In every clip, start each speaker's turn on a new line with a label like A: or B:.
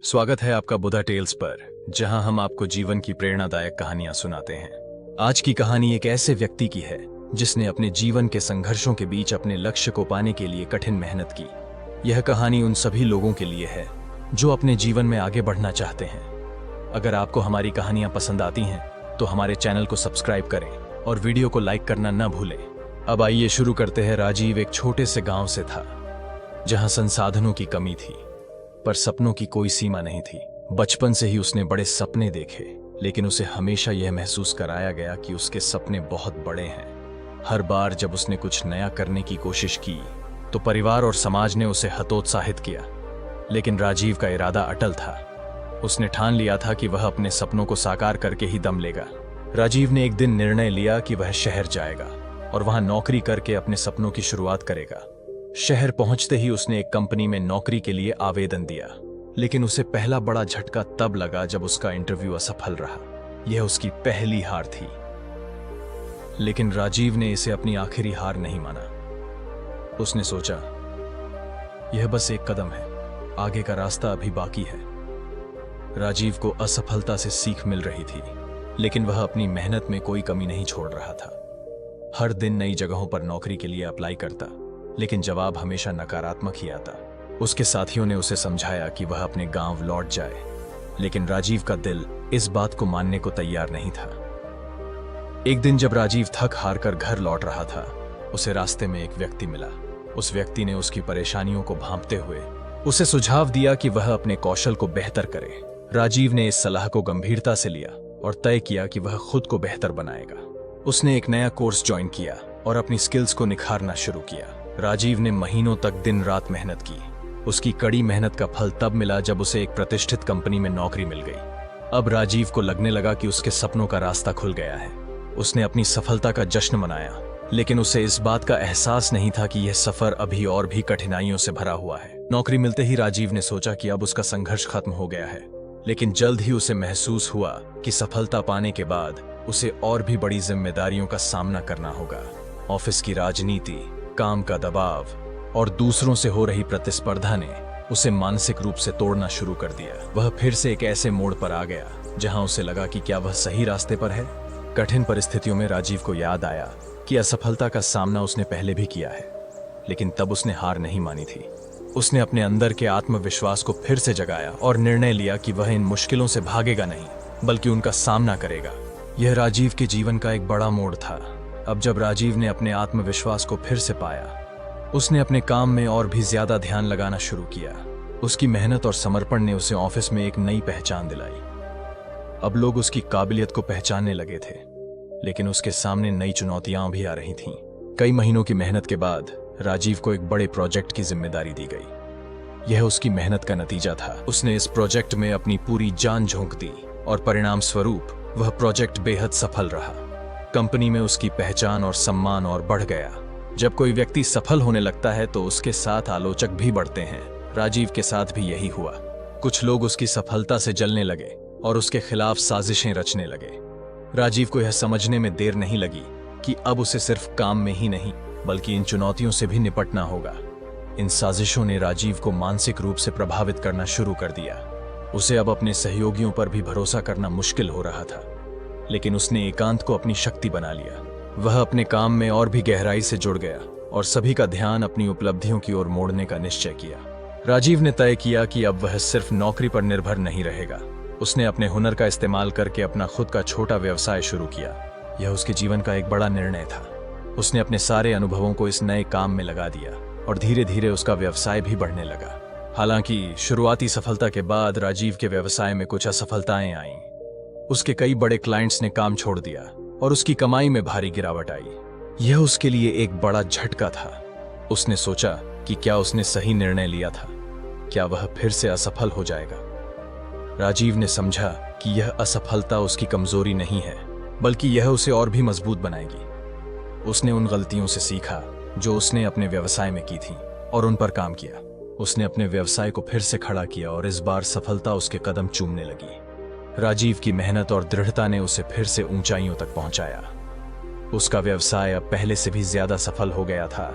A: स्वागत है आपका बुधा टेल्स पर, जहां हम आपको जीवन की प्रेरणादायक कहानियां सुनाते हैं। आज की कहानी एक ऐसे व्यक्ति की है जिसने अपने जीवन के संघर्षों के बीच अपने लक्ष्य को पाने के लिए कठिन मेहनत की। यह कहानी उन सभी लोगों के लिए है जो अपने जीवन में आगे बढ़ना चाहते हैं। अगर आपको हमारी कहानियां पसंद आती हैं तो हमारे चैनल को सब्सक्राइब करें और वीडियो को लाइक करना न भूलें। अब आइए शुरू करते हैं। राजीव एक छोटे से गांव से था जहां संसाधनों की कमी थी, पर सपनों की कोई सीमा नहीं थी। बचपन से ही उसने बड़े सपने देखे, लेकिन उसे हमेशा यह महसूस कराया गया कि उसके सपने बहुत बड़े हैं। हर बार जब उसने कुछ नया करने की कोशिश की तो परिवार और समाज ने उसे हतोत्साहित किया, लेकिन राजीव का इरादा अटल था। उसने ठान लिया था कि वह अपने सपनों को साकार करके ही दम लेगा। राजीव ने एक दिन निर्णय लिया कि वह शहर जाएगा और वहां नौकरी करके अपने सपनों की शुरुआत करेगा। शहर पहुंचते ही उसने एक कंपनी में नौकरी के लिए आवेदन दिया, लेकिन उसे पहला बड़ा झटका तब लगा जब उसका इंटरव्यू असफल रहा। यह उसकी पहली हार थी, लेकिन राजीव ने इसे अपनी आखिरी हार नहीं माना। उसने सोचा, यह बस एक कदम है, आगे का रास्ता अभी बाकी है। राजीव को असफलता से सीख मिल रही थी, लेकिन वह अपनी मेहनत में कोई कमी नहीं छोड़ रहा था। हर दिन नई जगहों पर नौकरी के लिए अप्लाई करता, लेकिन जवाब हमेशा नकारात्मक ही आता। उसके साथियों ने उसे समझाया कि वह अपने गांव लौट जाए, लेकिन राजीव का दिल इस बात को मानने को तैयार नहीं था। एक दिन जब राजीव थक हार कर घर लौट रहा था, उसे रास्ते में एक व्यक्ति मिला। उस व्यक्ति ने उसकी परेशानियों को भांपते हुए उसे सुझाव दिया कि वह अपने कौशल को बेहतर करे। राजीव ने इस सलाह को गंभीरता से लिया और तय किया कि वह खुद को बेहतर बनाएगा। उसने एक नया कोर्स ज्वाइन किया और अपनी स्किल्स को निखारना शुरू किया। राजीव ने महीनों तक दिन रात मेहनत की। उसकी कड़ी मेहनत का फल तब मिला जब उसे एक प्रतिष्ठित कंपनी में नौकरी मिल गई। अब राजीव को लगने लगा कि उसके सपनों का रास्ता खुल गया है। उसने अपनी सफलता का जश्न मनाया, लेकिन उसे इस बात का एहसास नहीं था कि यह सफर अभी और भी कठिनाइयों से भरा हुआ है। नौकरी मिलते ही राजीव ने सोचा कि अब उसका संघर्ष खत्म हो गया है, लेकिन जल्द ही उसे महसूस हुआ कि सफलता पाने के बाद उसे और भी बड़ी जिम्मेदारियों का सामना करना होगा। ऑफिस की राजनीति, काम का दबाव और दूसरों से हो रही प्रतिस्पर्धा ने उसे मानसिक रूप से तोड़ना शुरू कर दिया। वह फिर से एक ऐसे मोड़ पर आ गया जहां उसे लगा कि क्या वह सही रास्ते पर है। कठिन परिस्थितियों में राजीव को याद आया कि असफलता का सामना उसने पहले भी किया है, लेकिन तब उसने हार नहीं मानी थी। उसने अपने अंदर के आत्मविश्वास को फिर से जगाया और निर्णय लिया कि वह इन मुश्किलों से भागेगा नहीं, बल्कि उनका सामना करेगा। यह राजीव के जीवन का एक बड़ा मोड़ था। अब जब राजीव ने अपने आत्मविश्वास को फिर से पाया, उसने अपने काम में और भी ज्यादा ध्यान लगाना शुरू किया। उसकी मेहनत और समर्पण ने उसे ऑफिस में एक नई पहचान दिलाई। अब लोग उसकी काबिलियत को पहचानने लगे थे, लेकिन उसके सामने नई चुनौतियां भी आ रही थीं। कई महीनों की मेहनत के बाद राजीव को एक बड़े प्रोजेक्ट की जिम्मेदारी दी गई। यह उसकी मेहनत का नतीजा था। उसने इस प्रोजेक्ट में अपनी पूरी जान झोंक दी और परिणाम स्वरूप वह प्रोजेक्ट बेहद सफल रहा। कंपनी में उसकी पहचान और सम्मान और बढ़ गया। जब कोई व्यक्ति सफल होने लगता है तो उसके साथ आलोचक भी बढ़ते हैं। राजीव के साथ भी यही हुआ। कुछ लोग उसकी सफलता से जलने लगे और उसके खिलाफ साजिशें रचने लगे। राजीव को यह समझने में देर नहीं लगी कि अब उसे सिर्फ काम में ही नहीं, बल्कि इन चुनौतियों से भी निपटना होगा। इन साजिशों ने राजीव को मानसिक रूप से प्रभावित करना शुरू कर दिया। उसे अब अपने सहयोगियों पर भी भरोसा करना मुश्किल हो रहा था, लेकिन उसने एकांत को अपनी शक्ति बना लिया। वह अपने काम में और भी गहराई से जुड़ गया और सभी का ध्यान अपनी उपलब्धियों की ओर मोड़ने का निश्चय किया। राजीव ने तय किया कि अब वह सिर्फ नौकरी पर निर्भर नहीं रहेगा। उसने अपने हुनर का इस्तेमाल करके अपना खुद का छोटा व्यवसाय शुरू किया। यह उसके जीवन का एक बड़ा निर्णय था। उसने अपने सारे अनुभवों को इस नए काम में लगा दिया और धीरे धीरे उसका व्यवसाय भी बढ़ने लगा। हालांकि शुरुआती सफलता के बाद राजीव के व्यवसाय में कुछ असफलताएं आईं। उसके कई बड़े क्लाइंट्स ने काम छोड़ दिया और उसकी कमाई में भारी गिरावट आई। यह उसके लिए एक बड़ा झटका था। उसने सोचा कि क्या उसने सही निर्णय लिया था, क्या वह फिर से असफल हो जाएगा। राजीव ने समझा कि यह असफलता उसकी कमजोरी नहीं है, बल्कि यह उसे और भी मजबूत बनाएगी। उसने उन गलतियों से सीखा जो उसने अपने व्यवसाय में की थी और उन पर काम किया। उसने अपने व्यवसाय को फिर से खड़ा किया और इस बार सफलता उसके कदम चूमने लगी। राजीव की मेहनत और दृढ़ता ने उसे फिर से ऊंचाइयों तक पहुंचाया। उसका व्यवसाय अब पहले से भी ज्यादा सफल हो गया था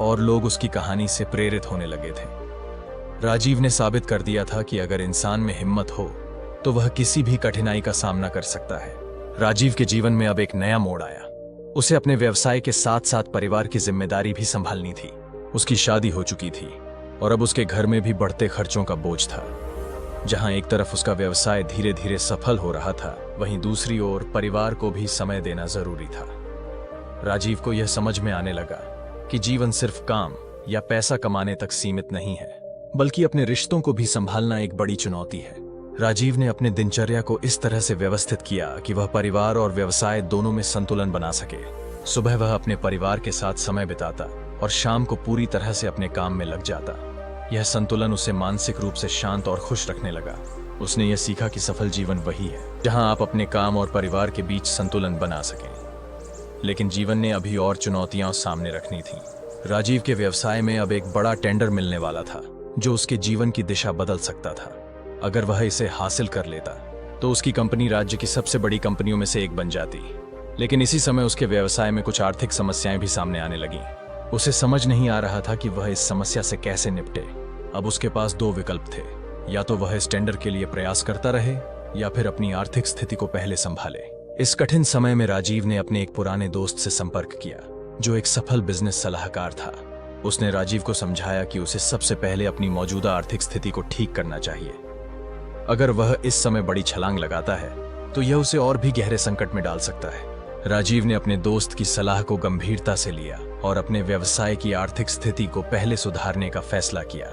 A: और लोग उसकी कहानी से प्रेरित होने लगे थे। राजीव ने साबित कर दिया था कि अगर इंसान में हिम्मत हो तो वह किसी भी कठिनाई का सामना कर सकता है। राजीव के जीवन में अब एक नया मोड़ आया। उसे अपने व्यवसाय के साथ साथ परिवार की जिम्मेदारी भी संभालनी थी। उसकी शादी हो चुकी थी और अब उसके घर में भी बढ़ते खर्चों का बोझ था। जहां एक तरफ उसका व्यवसाय धीरे धीरे सफल हो रहा था, वहीं दूसरी ओर परिवार को भी समय देना जरूरी था। राजीव को यह समझ में आने लगा कि जीवन सिर्फ काम या पैसा कमाने तक सीमित नहीं है, बल्कि अपने रिश्तों को भी संभालना एक बड़ी चुनौती है। राजीव ने अपने दिनचर्या को इस तरह से व्यवस्थित किया कि वह परिवार और व्यवसाय दोनों में संतुलन बना सके। सुबह वह अपने परिवार के साथ समय बिताता और शाम को पूरी तरह से अपने काम में लग जाता। यह संतुलन उसे मानसिक रूप से शांत और खुश रखने लगा। उसने यह सीखा कि सफल जीवन वही है जहां आप अपने काम और परिवार के बीच संतुलन बना सकें। लेकिन जीवन ने अभी और चुनौतियां सामने रखनी थी। राजीव के व्यवसाय में अब एक बड़ा टेंडर मिलने वाला था जो उसके जीवन की दिशा बदल सकता था। अगर वह इसे हासिल कर लेता तो उसकी कंपनी राज्य की सबसे बड़ी कंपनियों में से एक बन जाती। लेकिन इसी समय उसके व्यवसाय में कुछ आर्थिक समस्याएं भी सामने आने लगीं। उसे समझ नहीं आ रहा था कि वह इस समस्या से कैसे निपटे। अब उसके पास दो विकल्प थे, या तो वह इस टेंडर के लिए प्रयास करता रहे या फिर अपनी आर्थिक स्थिति को पहले संभाले। इस कठिन समय में राजीव ने अपने एक पुराने दोस्त से संपर्क किया जो एक सफल बिजनेस सलाहकार था। उसने राजीव को समझाया कि उसे सबसे पहले अपनी मौजूदा आर्थिक स्थिति को ठीक करना चाहिए। अगर वह इस समय बड़ी छलांग लगाता है तो यह उसे और भी गहरे संकट में डाल सकता है। राजीव ने अपने दोस्त की सलाह को गंभीरता से लिया और अपने व्यवसाय की आर्थिक स्थिति को पहले सुधारने का फैसला किया।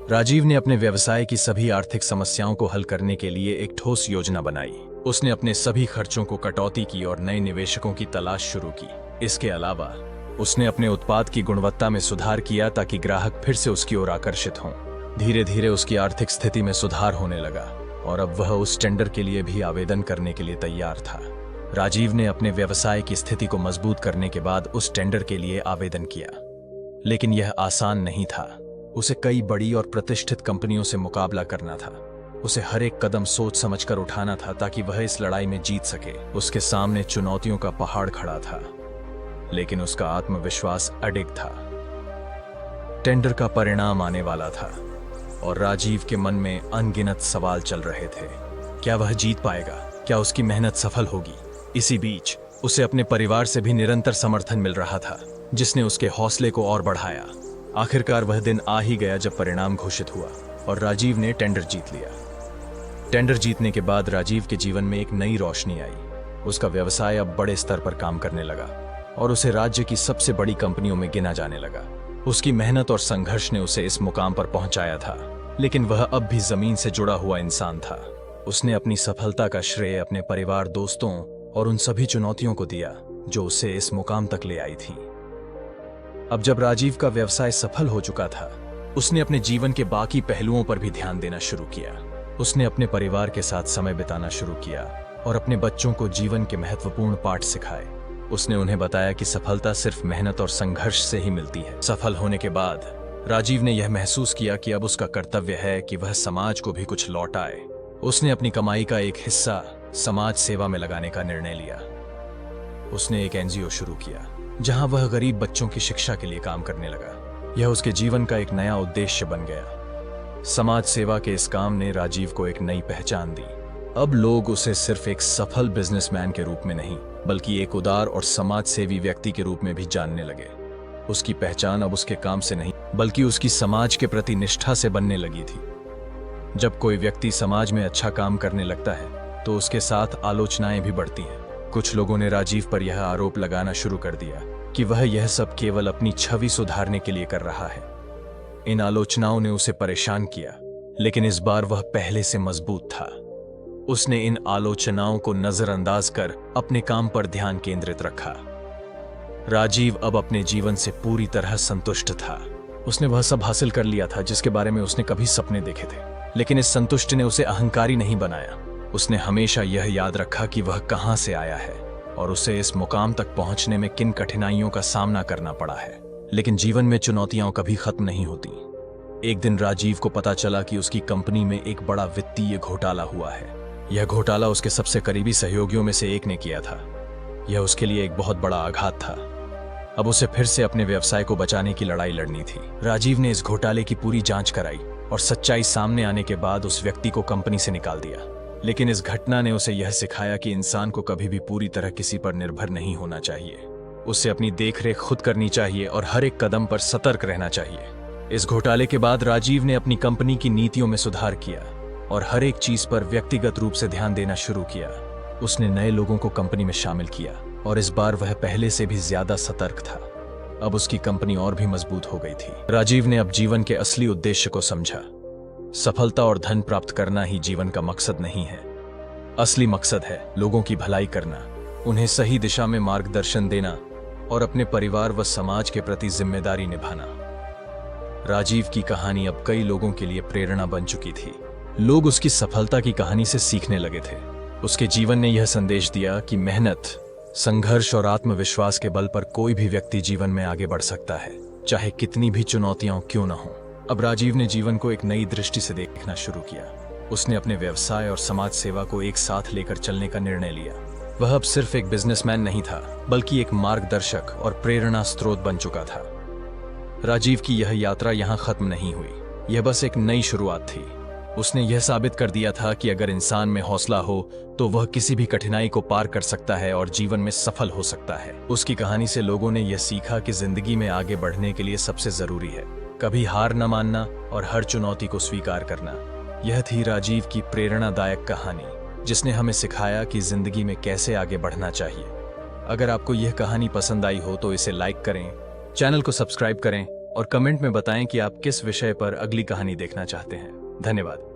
A: राजीव ने अपने व्यवसाय की सभी आर्थिक समस्याओं को हल करने के लिए एक ठोस योजना बनाई। उसने अपने सभी खर्चों को कटौती की और नए निवेशकों की तलाश शुरू की। इसके अलावा उसने अपने उत्पाद की गुणवत्ता में सुधार किया ताकि ग्राहक फिर से उसकी ओर आकर्षित हों। धीरे धीरे उसकी आर्थिक स्थिति में सुधार होने लगा और अब वह उस टेंडर के लिए भी आवेदन करने के लिए तैयार था। राजीव ने अपने व्यवसाय की स्थिति को मजबूत करने के बाद उस टेंडर के लिए आवेदन किया, लेकिन यह आसान नहीं था। उसे कई बड़ी और प्रतिष्ठित कंपनियों से मुकाबला करना था। उसे हर एक कदम सोच समझकर उठाना था ताकि वह इस लड़ाई में जीत सके। उसके सामने चुनौतियों का पहाड़ खड़ा था, लेकिन उसका आत्मविश्वास अडिग था। टेंडर का परिणाम आने वाला था और राजीव के मन में अनगिनत सवाल चल रहे थे। क्या वह जीत पाएगा? क्या उसकी मेहनत सफल होगी? इसी बीच उसे अपने परिवार से भी निरंतर समर्थन मिल रहा था, जिसने उसके हौसले को और बढ़ाया। आखिरकार वह दिन आ ही गया जब परिणाम घोषित हुआ और राजीव ने टेंडर जीत लिया। टेंडर जीतने के बाद राजीव के जीवन में एक नई रोशनी आई। उसका व्यवसाय अब बड़े स्तर पर काम करने लगा और उसे राज्य की सबसे बड़ी कंपनियों में गिना जाने लगा। उसकी मेहनत और संघर्ष ने उसे इस मुकाम पर पहुंचाया था, लेकिन वह अब भी जमीन से जुड़ा हुआ इंसान था। उसने अपनी सफलता का श्रेय अपने परिवार, दोस्तों और उन सभी चुनौतियों को दिया जो उसे इस मुकाम तक ले आई थी। अब जब राजीव का व्यवसाय सफल हो चुका था, उसने अपने जीवन के बाकी पहलुओं पर भी ध्यान देना शुरू किया। उसने अपने परिवार के साथ समय बिताना शुरू किया और अपने बच्चों को जीवन के महत्वपूर्ण पाठ सिखाए। उसने उन्हें बताया कि सफलता सिर्फ मेहनत और संघर्ष से ही मिलती है। सफल होने के बाद राजीव ने यह महसूस किया कि अब उसका कर्तव्य है कि वह समाज को भी कुछ लौटाए। उसने अपनी कमाई का एक हिस्सा समाज सेवा में लगाने का निर्णय लिया। उसने एक एनजीओ शुरू किया जहां वह गरीब बच्चों की शिक्षा के लिए काम करने लगा। यह उसके जीवन का एक नया उद्देश्य बन गया। समाज सेवा के इस काम ने राजीव को एक नई पहचान दी। अब लोग उसे सिर्फ एक सफल बिजनेसमैन के रूप में नहीं, बल्कि एक उदार और समाज सेवी व्यक्ति के रूप में भी जानने लगे। उसकी पहचान अब उसके काम से नहीं, बल्कि उसकी समाज के प्रति निष्ठा से बनने लगी थी। जब कोई व्यक्ति समाज में अच्छा काम करने लगता है तो उसके साथ आलोचनाएं भी बढ़ती हैं। कुछ लोगों ने राजीव पर यह आरोप लगाना शुरू कर दिया कि वह यह सब केवल अपनी छवि सुधारने के लिए कर रहा है। इन आलोचनाओं ने उसे परेशान किया, लेकिन इस बार वह पहले से मजबूत था। उसने इन आलोचनाओं को नजरअंदाज कर अपने काम पर ध्यान केंद्रित रखा। राजीव अब अपने जीवन से पूरी तरह संतुष्ट था। उसने वह सब हासिल कर लिया था जिसके बारे में उसने कभी सपने देखे थे, लेकिन इस संतुष्टि ने उसे अहंकारी नहीं बनाया। उसने हमेशा यह याद रखा कि वह कहां से आया है और उसे इस मुकाम तक पहुंचने में किन कठिनाइयों का सामना करना पड़ा है। लेकिन जीवन में चुनौतियां कभी खत्म नहीं होती। एक दिन राजीव को पता चला कि उसकी कंपनी में एक बड़ा वित्तीय घोटाला हुआ है। यह घोटाला उसके सबसे करीबी सहयोगियों में से एक ने किया था। यह उसके लिए एक बहुत बड़ा आघात था। अब उसे फिर से अपने व्यवसाय को बचाने की लड़ाई लड़नी थी। राजीव ने इस घोटाले की पूरी जांच कराई और सच्चाई सामने आने के बाद उस व्यक्ति को कंपनी से निकाल दिया। लेकिन इस घटना ने उसे यह सिखाया कि इंसान को कभी भी पूरी तरह किसी पर निर्भर नहीं होना चाहिए। उसे अपनी देखरेख खुद करनी चाहिए और हर एक कदम पर सतर्क रहना चाहिए। इस घोटाले के बाद राजीव ने अपनी कंपनी की नीतियों में सुधार किया और हर एक चीज पर व्यक्तिगत रूप से ध्यान देना शुरू किया। उसने नए लोगों को कंपनी में शामिल किया और इस बार वह पहले से भी ज्यादा सतर्क था। अब उसकी कंपनी और भी मजबूत हो गई थी। राजीव ने अब जीवन के असली उद्देश्य को समझा। सफलता और धन प्राप्त करना ही जीवन का मकसद नहीं है। असली मकसद है लोगों की भलाई करना, उन्हें सही दिशा में मार्गदर्शन देना और अपने परिवार व समाज के प्रति जिम्मेदारी निभाना। राजीव की कहानी अब कई लोगों के लिए प्रेरणा बन चुकी थी। लोग उसकी सफलता की कहानी से सीखने लगे थे। उसके जीवन ने यह संदेश दिया कि मेहनत, संघर्ष और आत्मविश्वास के बल पर कोई भी व्यक्ति जीवन में आगे बढ़ सकता है, चाहे कितनी भी चुनौतियां क्यों न हो। अब राजीव ने जीवन को एक नई दृष्टि से देखना शुरू किया। उसने अपने व्यवसाय और समाज सेवा को एक साथ लेकर चलने का निर्णय लिया। वह अब सिर्फ एक बिजनेसमैन नहीं था, बल्कि एक मार्गदर्शक और प्रेरणा स्रोत बन चुका था। राजीव की यह यात्रा यहाँ खत्म नहीं हुई, यह बस एक नई शुरुआत थी। उसने यह साबित कर दिया था कि अगर इंसान में हौसला हो तो वह किसी भी कठिनाई को पार कर सकता है और जीवन में सफल हो सकता है। उसकी कहानी से लोगों ने यह सीखा कि जिंदगी में आगे बढ़ने के लिए सबसे जरूरी है कभी हार न मानना और हर चुनौती को स्वीकार करना। यह थी राजीव की प्रेरणादायक कहानी, जिसने हमें सिखाया कि जिंदगी में कैसे आगे बढ़ना चाहिए। अगर आपको यह कहानी पसंद आई हो तो इसे लाइक करें, चैनल को सब्सक्राइब करें और कमेंट में बताएं कि आप किस विषय पर अगली कहानी देखना चाहते हैं। धन्यवाद।